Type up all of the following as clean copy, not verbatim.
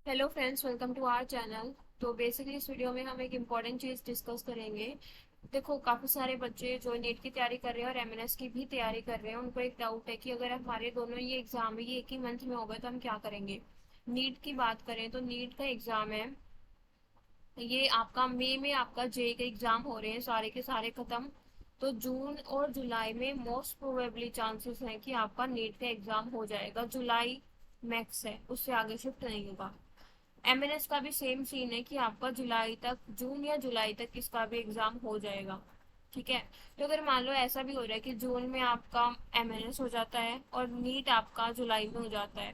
Hello friends, welcome to our channel. तो basically इस video में हम एक इम्पॉर्टेंट चीज़ डिस्कस करेंगे। देखो, काफ़ी सारे बच्चे जो नीट की तैयारी कर रहे हैं और एमएनएस की भी तैयारी कर रहे हैं, उनको एक डाउट है कि अगर हमारे दोनों ये एग्ज़ाम है, ये एक ही मंथ में होगा तो हम क्या करेंगे। नीट की बात करें तो नीट का एग्ज़ाम है, ये आपका मई में आपका जेई के एग्ज़ाम हो रहे हैं सारे के सारे ख़त्म। तो जून और जुलाई में मोस्ट प्रोबेबली चांसेस हैं कि आपका नीट का एग्ज़ाम हो जाएगा। जुलाई मैक्स है, उससे आगे शिफ्ट नहीं होगा। एमएनएस का भी सेम सीन है कि आपका जुलाई तक, जून या जुलाई तक इसका भी एग्जाम हो जाएगा। ठीक है। तो अगर मान लो ऐसा भी हो रहा है कि जून में आपका एमएनएस हो जाता है और नीट आपका जुलाई में हो जाता है,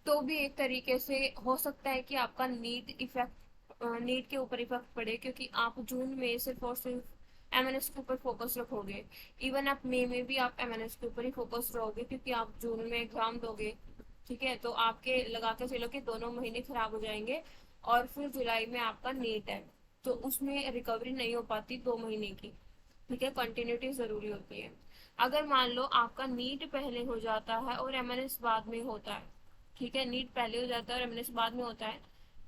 तो भी एक तरीके से हो सकता है कि आपका नीट के ऊपर इफेक्ट पड़े, क्योंकि आप जून में सिर्फ और सिर्फ एमएनएस के ऊपर फोकस रखोगे। इवन आप मई में भी आप एमएनएस के ऊपर ही फोकस रहोगे, क्योंकि आप जून में एग्जाम दोगे। ठीक है, तो आपके लगा के चलो कि दोनों महीने खराब हो जाएंगे। और फिर जुलाई में आपका नीट है, तो उसमें रिकवरी नहीं हो पाती 2 महीने की। ठीक है, कंटिन्यूटी जरूरी होती है। अगर मान लो आपका नीट पहले हो जाता है और एमएनएस बाद में होता है, ठीक है, नीट पहले हो जाता है और एमएनएस बाद में होता है,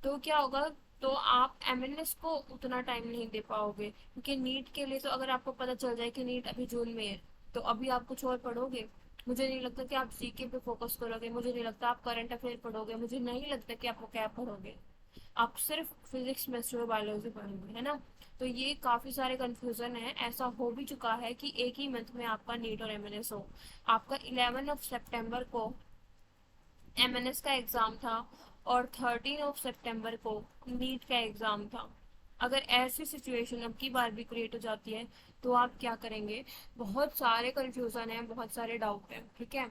तो क्या होगा। तो आप एमएनएस को उतना टाइम नहीं दे पाओगे, क्योंकि नीट के लिए तो अगर आपको पता चल जाए कि नीट अभी जून में है, तो अभी आप कुछ और पढ़ोगे। मुझे नहीं लगता कि आप जीके पे फोकस करोगे, मुझे नहीं लगता आप करंट अफेयर पढ़ोगे, मुझे नहीं लगता कि आप क्या पढ़ोगे। आप सिर्फ फिजिक्स केमिस्ट्री और बायोलॉजी पढ़ेंगे, है ना। तो ये काफी सारे कंफ्यूजन है। ऐसा हो भी चुका है कि एक ही मंथ में आपका नीट और एमएनएस हो। आपका 11 सितंबर को एमएनएस का एग्जाम था और 13 सितंबर को नीट का एग्जाम था। अगर ऐसी सिचुएशन अब की बार भी क्रिएट हो जाती है, तो आप क्या करेंगे। बहुत सारे कंफ्यूजन है, बहुत सारे डाउट है। ठीक है।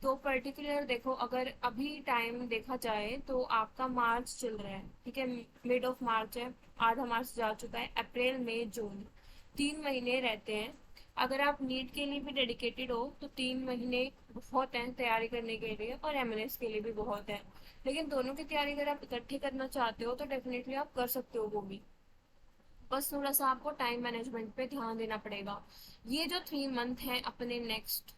तो पर्टिकुलर देखो, अगर अभी टाइम देखा जाए तो आपका मार्च चल रहा है, ठीक है, मिड ऑफ मार्च है। आधा मार्च जा चुका है, अप्रैल मई जून 3 महीने रहते हैं। अगर आप नीट के लिए भी डेडिकेटेड हो तो 3 महीने बहुत हैं तैयारी करने के लिए, और एमएनएस के लिए भी बहुत है। लेकिन दोनों की तैयारी अगर आप इकट्ठे करना चाहते हो तो डेफिनेटली आप कर सकते हो वो भी। बस थोड़ा सा आपको टाइम मैनेजमेंट पे ध्यान देना पड़ेगा। ये जो 3 मंथ है अपने नेक्स्ट,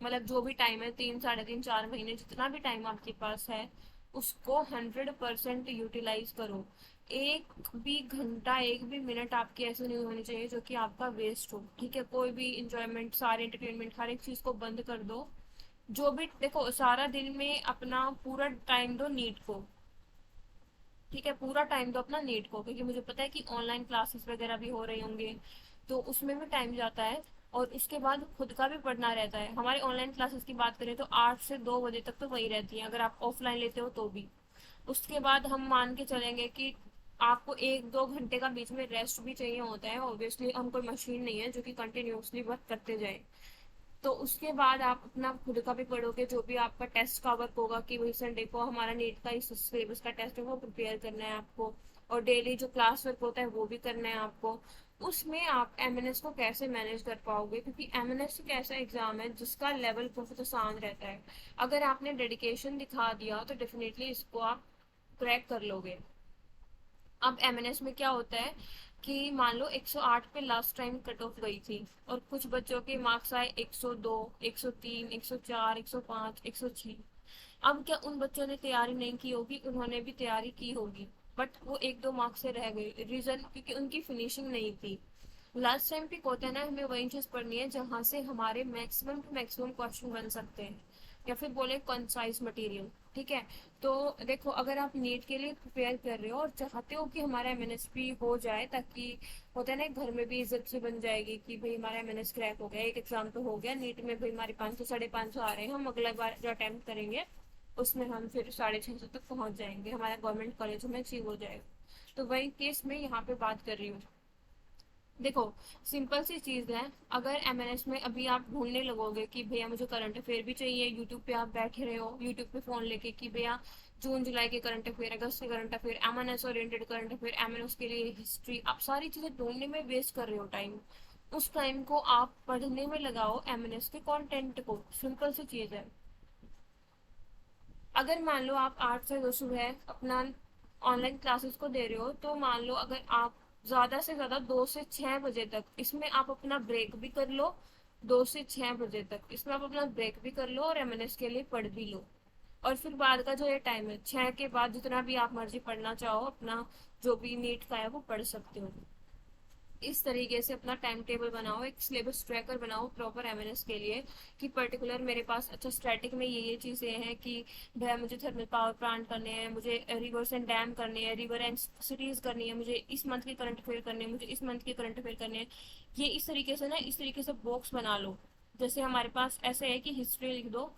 मतलब जो भी टाइम है, 3, 3.5, 4 महीने, जितना भी टाइम आपके पास है, उसको 100% यूटिलाइज करो। एक भी घंटा, एक भी मिनट आपकी ऐसे नहीं होनी चाहिए जो कि आपका वेस्ट हो। ठीक है, कोई भी इंजॉयमेंट, सारे एंटरटेनमेंट, हर एक चीज को बंद कर दो। जो भी देखो, सारा दिन में अपना पूरा टाइम दो नीट को। ठीक है, पूरा टाइम दो अपना नीट को, क्योंकि मुझे पता है कि ऑनलाइन क्लासेस वगैरह भी हो रहे होंगे, तो उसमें भी टाइम जाता है। और उसके बाद खुद का भी पढ़ना रहता है। हमारे ऑनलाइन क्लासेस की बात करें तो 8 से 2 बजे तक तो वही रहती है, अगर आप ऑफलाइन लेते हो तो भी। उसके बाद हम मान के चलेंगे कि आपको 1-2 घंटे का बीच में रेस्ट भी चाहिए होता है। ऑब्वियसली हम कोई मशीन नहीं है जो कि कंटिन्यूअसली वर्क करते जाए। तो उसके बाद आप अपना खुद का भी पढ़ोगे, जो भी आपका टेस्ट का वर्क होगा कि वही संडे को हमारा नीट का इस सिलेबस का टेस्ट है, वो प्रिपेयर करना है आपको। और डेली जो क्लास वर्क होता है वो भी करना है आपको। उसमें आप एमएनएस को कैसे मैनेज कर पाओगे, क्योंकि एमएनएस एक ऐसा एग्जाम है जिसका लेवल बहुत आसान रहता है। अगर आपने डेडिकेशन दिखा दिया तो डेफिनेटली इसको आप क्रैक कर लोगे। अब एमएनएस में क्या होता है कि मान लो 108 पे लास्ट टाइम कट ऑफ गई थी, और कुछ बच्चों के मार्क्स आए 102, 103, 104, 105, 106। अब क्या उन बच्चों ने तैयारी नहीं की होगी, उन्होंने भी तैयारी की होगी, बट वो 1-2 मार्क्स से रह गए। रीजन क्योंकि उनकी फिनिशिंग नहीं थी। लास्ट टाइम पिक होता है ना, हमें वही चीज पढ़नी है जहां से हमारे मैक्सिमम टू मैक्सिमम क्वेश्चन बन सकते हैं, या फिर बोले कंसाइज मटेरियल। ठीक है। तो देखो, अगर आप नीट के लिए प्रिपेयर कर रहे हो और चाहते हो कि हमारा एमएनएसपी हो जाए, ताकि होता है ना, घर में भी इज्जत से बन जाएगी कि भाई हमारा एमएनएस क्रैक हो गया, एक एग्जाम तो हो गया नीट में, भाई हमारे 500, 550 आ रहे हैं, हम अगला बार जो अटेम्प्ट करेंगे उसमें हम फिर 650 तक पहुंच जाएंगे, हमारा गवर्नमेंट कॉलेज में अचीव हो जाएगा। तो वही केस में यहाँ पे बात कर रही हूँ। देखो, सिंपल सी चीज है। अगर एमएनएस में अभी आप ढूंढने लगोगे कि भैया मुझे करंट अफेयर भी चाहिए, यूट्यूब पे आप बैठे रहे हो, यूट्यूब पे फोन लेके कि भैया जून जुलाई के करंट अफेयर, अगस्त के current affair, MNS oriented current affair, MNS के लिए हिस्ट्री, आप सारी चीजें ढूंढने में वेस्ट कर रहे हो टाइम। उस टाइम को आप पढ़ने में लगाओ, एमएनएस के कंटेंट को। सिंपल सी चीज है। अगर मान लो आप 8 से 2 सुबह अपना ऑनलाइन क्लासेस को दे रहे हो, तो मान लो अगर आप ज्यादा से ज्यादा 2 से 6 बजे तक इसमें आप अपना ब्रेक भी कर लो। 2 से 6 बजे तक इसमें आप अपना ब्रेक भी कर लो और एमएनएस के लिए पढ़ भी लो। और फिर बाद का जो ये टाइम है 6 के बाद जितना भी आप मर्जी पढ़ना चाहो अपना, जो भी नीट का है वो पढ़ सकते हो। इस तरीके से अपना टाइम टेबल बनाओ, एक सिलेबस ट्रैकर बनाओ प्रॉपर एमएनएस के लिए, कि पर्टिकुलर मेरे पास अच्छा स्टैटिक में ये चीजें हैं कि भैया मुझे थर्मल पावर प्लांट करने हैं, मुझे रिवर्स एंड डैम करने हैं, रिवर एंड सिटीज करनी है, मुझे इस मंथ के करंट अफेयर करने हैं, मुझे इस मंथ के करंट अफेयर करने हैं। ये इस तरीके से ना, इस तरीके से बॉक्स बना लो। जैसे हमारे पास ऐसे है कि हिस्ट्री लिख दो,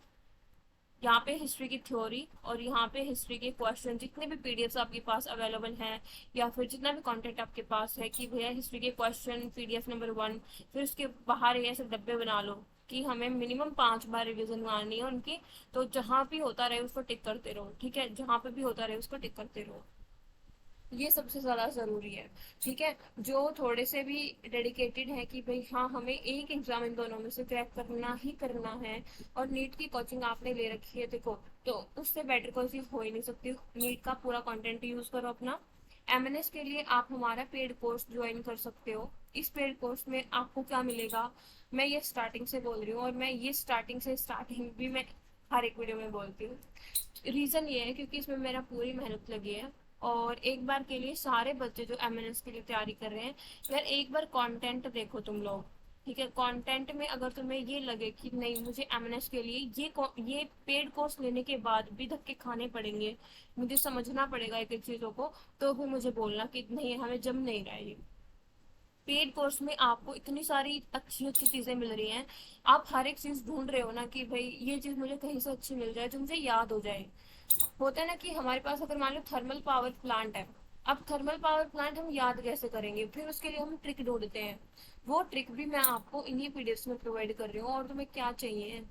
यहाँ पे हिस्ट्री की थ्योरी और यहाँ पे हिस्ट्री के क्वेश्चन, जितने भी पीडीएफ्स आपके पास अवेलेबल हैं या फिर जितना भी कंटेंट आपके पास है कि भैया हिस्ट्री के क्वेश्चन पीडीएफ नंबर 1, फिर उसके बाहर ये ऐसे डब्बे बना लो कि हमें मिनिमम 5 बार रिवीजन मारनी है उनकी। तो जहां भी होता रहे उसको टिक करते रहो, ठीक है, जहां पे भी होता रहे उसको टिक करते रहो। ये सबसे ज्यादा जरूरी है। ठीक है, जो थोड़े से भी डेडिकेटेड है कि भाई हाँ हमें एक एग्जाम इन दोनों में से क्रैक करना ही करना है, और नीट की कोचिंग आपने ले रखी है देखो, तो उससे बेटर कोई चीज हो ही नहीं सकती। नीट का पूरा कंटेंट यूज करो अपना। एमएनएस के लिए आप हमारा पेड कोर्स ज्वाइन कर सकते हो। इस पेड कोर्स में आपको क्या मिलेगा, मैं ये स्टार्टिंग से बोल रही हूँ, और मैं ये स्टार्टिंग भी मैं हर एक वीडियो में बोलती हूँ। रीजन ये है क्योंकि इसमें मेरा पूरी मेहनत लगी है। और एक बार के लिए सारे बच्चे जो एमएनएस के लिए तैयारी कर रहे हैं, यार एक बार कंटेंट देखो तुम लोग। ठीक है, कंटेंट में अगर तुम्हें ये लगे कि नहीं मुझे एमएनएस के लिए ये पेड कोर्स लेने के बाद भी धक्के खाने पड़ेंगे, मुझे समझना पड़ेगा एक एक चीजों को, तो फिर मुझे बोलना कि नहीं हमें जम नहीं रहा है ये। पेड कोर्स में आपको इतनी सारी अच्छी अच्छी चीजें मिल रही हैं, आप हर एक चीज ढूंढ रहे हो ना कि भाई ये चीज मुझे कहीं से अच्छी मिल जाए जो मुझे याद हो जाए। होता है ना कि हमारे पास अगर मान लो थर्मल पावर प्लांट है, अब थर्मल पावर प्लांट हम याद कैसे करेंगे, फिर उसके लिए हम ट्रिक ढूंढते हैं। वो ट्रिक भी मैं आपको इन्हीं पीडीएफ में प्रोवाइड कर रही हूँ। और तुम्हें क्या चाहिए,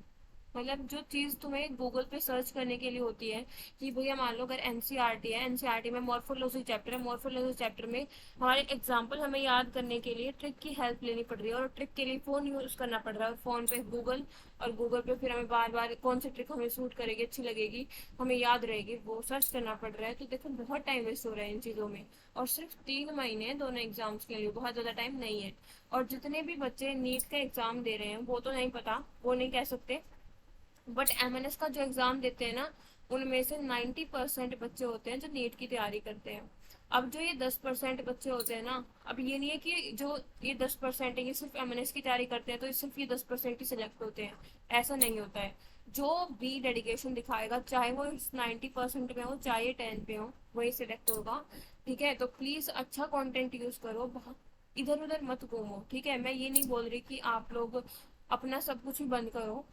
मतलब जो चीज तुम्हें गूगल पे सर्च करने के लिए होती है कि भैया मान लो अगर एनसीईआरटी है, एनसीईआरटी में मॉर्फोलॉजी चैप्टर है, मॉर्फोलॉजी चैप्टर में हमारे एग्जाम्पल हमें याद करने के लिए ट्रिक की हेल्प लेनी पड़ रही है, और ट्रिक के लिए फोन यूज करना पड़ रहा है, और फोन पे गूगल, और गूगल पे फिर हमें बार बार कौन सी ट्रिक हमें सूट करेगी, अच्छी लगेगी, हमें याद रहेगी, वो सर्च करना पड़ रहा है। तो देखो बहुत टाइम वेस्ट हो रहा है इन चीजों में। और सिर्फ 3 महीने हैं दोनों एग्जाम्स के लिए, बहुत ज्यादा टाइम नहीं है। और जितने भी बच्चे नीट का एग्जाम दे रहे हैं वो तो नहीं पता, वो नहीं कह सकते, बट एमएनएस का जो एग्जाम देते हैं ना, उनमें से 90% बच्चे होते हैं जो नीट की तैयारी करते हैं। अब जो ये 10% बच्चे होते हैं ना, अब ये नहीं है कि जो ये 10% है ये सिर्फ एमएनएस की तैयारी करते हैं तो ये सिर्फ ये 10% ही सिलेक्ट होते हैं, ऐसा नहीं होता है। जो भी डेडिकेशन दिखाएगा, चाहे वो 90% में हो चाहे ये 10 पे हो, वही सिलेक्ट होगा। ठीक है, तो प्लीज अच्छा कंटेंट यूज करो, बहुत इधर उधर मत घूमो। ठीक है, मैं ये नहीं बोल रही कि आप लोग अपना सब कुछ ही बंद करो।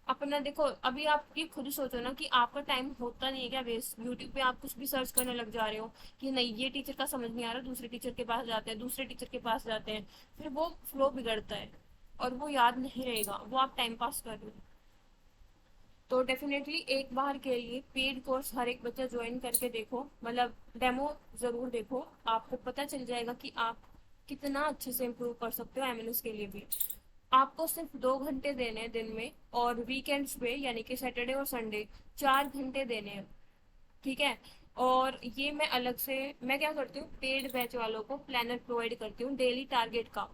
अपना देखो, अभी आप ये खुद सोचो ना कि आपका टाइम होता नहीं है क्या वेस्ट, यूट्यूब पे आप कुछ भी सर्च करने लग जा रहे हो कि नहीं ये टीचर का समझ नहीं आ रहा, दूसरे टीचर के पास जाते हैं, दूसरे टीचर के पास जाते हैं, फिर वो फ्लो बिगड़ता है और वो याद नहीं रहेगा, वो आप टाइम पास कर रहे हो। तो डेफिनेटली एक बार के लिए पेड कोर्स हर एक बच्चा ज्वाइन करके देखो, मतलब डेमो जरूर देखो, आपको पता चल जाएगा कि आप कितना अच्छे से इम्प्रूव कर सकते हो एमएनएस के लिए भी। आपको सिर्फ 2 घंटे देने हैं दिन में, और वीकेंड्स पे यानी कि सैटरडे और संडे 4 घंटे देने हैं। ठीक है, और ये मैं अलग से, मैं क्या करती हूँ पेड बैच वालों को प्लानर प्रोवाइड करती हूँ डेली टारगेट का।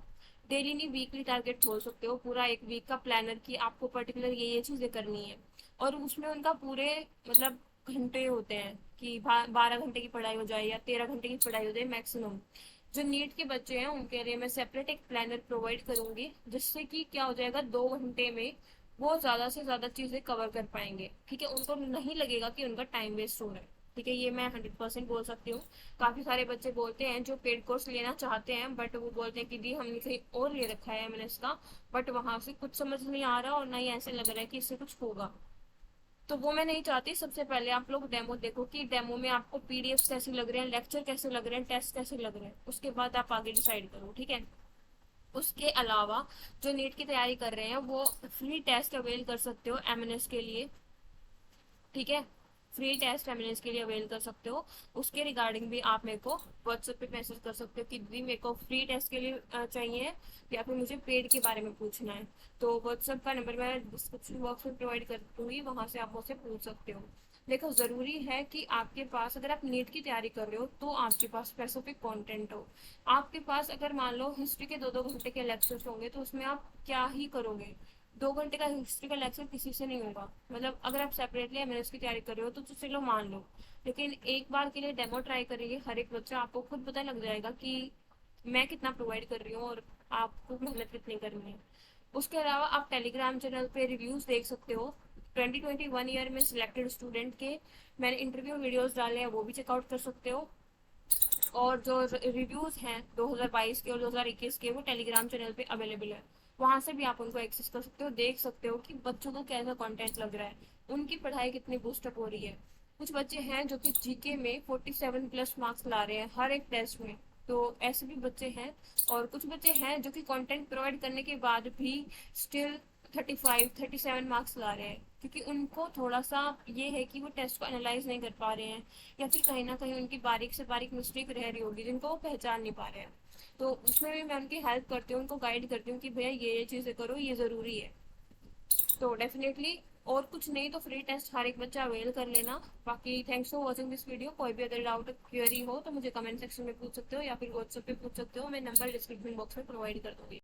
डेली नहीं, वीकली टारगेट बोल सकते हो, पूरा एक वीक का प्लानर की आपको पर्टिकुलर ये चीजें करनी है। और उसमें उनका पूरे मतलब घंटे होते हैं कि 12 घंटे की पढ़ाई हो जाए या 13 घंटे की पढ़ाई हो जाए मैक्सिमम। जो नीट के बच्चे हैं उनके लिए मैं सेपरेट एक प्लानर प्रोवाइड करूंगी, जिससे कि क्या हो जाएगा 2 घंटे में वो ज्यादा से ज्यादा चीजें कवर कर पाएंगे। ठीक है, उनको नहीं लगेगा कि उनका टाइम वेस्ट हो रहा है। ठीक है, ये मैं 100% बोल सकती हूँ। काफी सारे बच्चे बोलते हैं जो पेड कोर्स लेना चाहते हैं, बट वो बोलते हैं कि दी हमने कहीं और ले रखा है एमएनएस का, बट वहां से कुछ समझ नहीं आ रहा और ना ही ऐसे लग रहा है कि इससे कुछ होगा। तो वो मैं नहीं चाहती। सबसे पहले आप लोग डेमो देखो कि डेमो में आपको पीडीएफ कैसे लग रहे हैं, लेक्चर कैसे लग रहे हैं, टेस्ट कैसे लग रहे हैं, उसके बाद आप आगे डिसाइड करो। ठीक है, उसके अलावा जो नीट की तैयारी कर रहे हैं वो फ्री टेस्ट अवेल कर सकते हो एमएनएस के लिए। ठीक है, फ्री टेस्ट एमएनएस के लिए अवेल कर सकते हो। उसके रिगार्डिंग भी आप मेरे को व्हाट्सएप पे मैसेज कर सकते हो कि दीदी मेरे को फ्री टेस्ट के लिए चाहिए, या फिर मुझे पेड के बारे में पूछना है। तो व्हाट्सएप का नंबर मैं डिस्क्रिप्शन बॉक्स में प्रोवाइड कर दूंगी, वहां से आप मुझसे पूछ सकते हो। देखो जरूरी है कि आपके पास, अगर आप नीट की तैयारी कर रहे हो तो आपके पास स्पेसिफिक कंटेंट हो। आपके पास अगर मान लो हिस्ट्री के 2-2 घंटे के लेक्चर्स होंगे तो उसमें आप क्या ही करोगे। 2 घंटे का हिस्ट्री का लेक्चर किसी से नहीं होगा। मतलब अगर आप सेपरेटली एमएनएस की तैयारी कर रहे हो तो चलो मान लो, लेकिन एक बार के लिए डेमो ट्राई करेंगे हर एक बच्चा, आपको खुद पता लग जाएगा कि मैं कितना प्रोवाइड कर रही हूँ और आपको मेहनत कितनी करनी है। उसके अलावा आप टेलीग्राम चैनल पे रिव्यूज देख सकते हो। 2021 ईयर में सिलेक्टेड स्टूडेंट के मैंने इंटरव्यू वीडियोस डाले हैं, वो भी चेकआउट कर सकते हो। और जो रिव्यूज हैं 2022 के और 2021 के, वो टेलीग्राम चैनल पे अवेलेबल है। वहां से भी आप उनको एक्सेस कर सकते हो, देख सकते हो कि बच्चों को कैसा कंटेंट लग रहा है, उनकी पढ़ाई कितनी बूस्टअप हो रही है। कुछ बच्चे हैं जो कि जीके में 47+ मार्क्स ला रहे हैं हर एक टेस्ट में, तो ऐसे भी बच्चे हैं। और कुछ बच्चे हैं जो कि कंटेंट प्रोवाइड करने के बाद भी स्टिल 35-37 मार्क्स ला रहे हैं, क्योंकि उनको थोड़ा सा ये है कि वो टेस्ट को एनालाइज नहीं कर पा रहे हैं, या फिर कहीं ना कहीं उनकी बारीक से बारीक मिस्टेक रह रही होगी जिनको वो पहचान नहीं पा रहे हैं। तो उसमें भी मैं उनकी हेल्प करती हूँ, उनको गाइड करती हूँ कि भैया ये चीज़ें करो, ये ज़रूरी है। तो डेफिनेटली, और कुछ नहीं तो फ्री टेस्ट हर एक बच्चा अवेल कर लेना। बाकी thanks for watching this video. कोई भी अगर डाउट क्वेरी हो तो मुझे कमेंट सेक्शन में पूछ सकते हो या फिर व्हाट्सएप पे पूछ सकते हो, मैं नंबर डिस्क्रिप्शन बॉक्स में प्रोवाइड कर दूंगी।